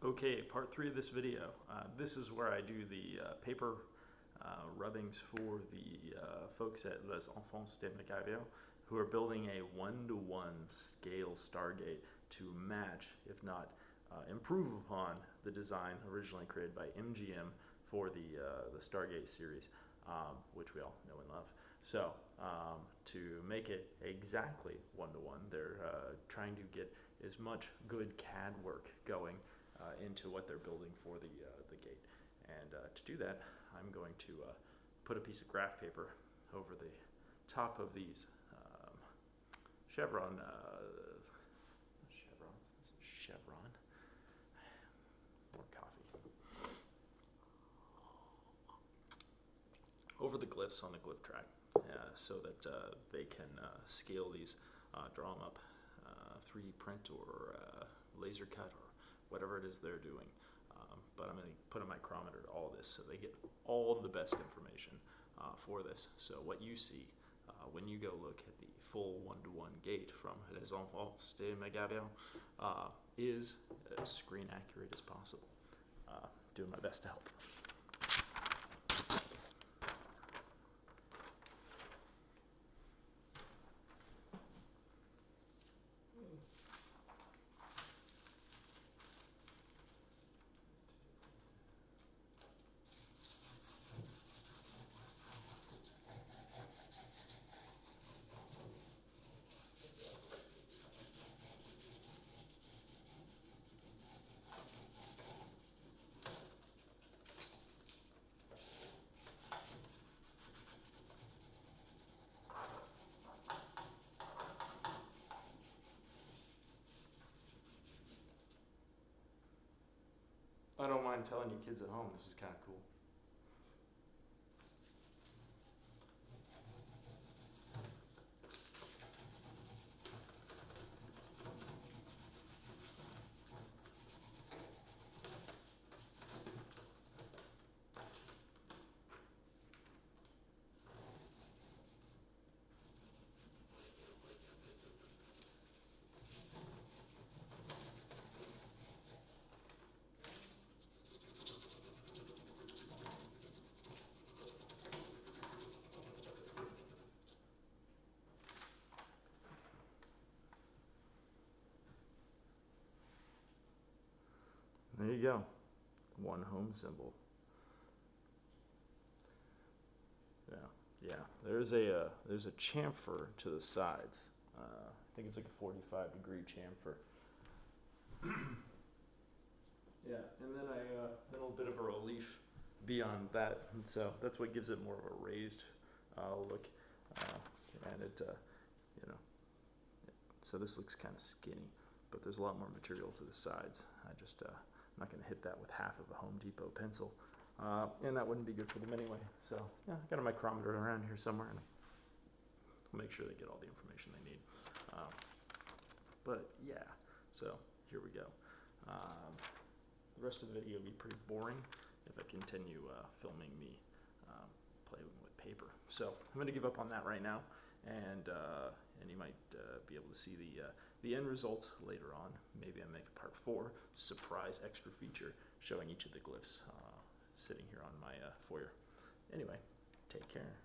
Okay, part 3 of this video. This is where I do the paper rubbings for the folks at Les Enfants de Magavio who are building a 1-to-1 scale Stargate to match, if not improve upon, the design originally created by MGM for the Stargate series, which we all know and love. So, to make it exactly 1-to-1, they're trying to get as much good CAD work going into what they're building for the gate. And to do that, I'm going to put a piece of graph paper over the top of these chevron, more coffee, over the glyphs on the glyph track, so that they can scale these, draw them up, 3D print or laser cut or whatever it is they're doing. But I'm going to put a micrometer to all this so they get all the best information for this. So what you see when you go look at the full 1-to-1 gate from Les Enfants de Magavio is as screen accurate as possible. Doing my best to help. I don't mind telling you kids at home, this is kind of cool. There you go, one home symbol. Yeah. There's a chamfer to the sides. I think it's like a 45-degree chamfer. Yeah, and then a little bit of a relief beyond that, and so that's what gives it more of a raised look. And it, so this looks kind of skinny, but there's a lot more material to the sides. I'm not going to hit that with half of a Home Depot pencil, and that wouldn't be good for them anyway. So yeah, I got a micrometer around here somewhere, and I'll make sure they get all the information they need. But yeah, so here we go. The rest of the video will be pretty boring if I continue filming me playing with paper. So I'm going to give up on that right now, and you might be able to see the end result later on. Maybe I make a part 4 surprise extra feature showing each of the glyphs sitting here on my foyer. Anyway, take care.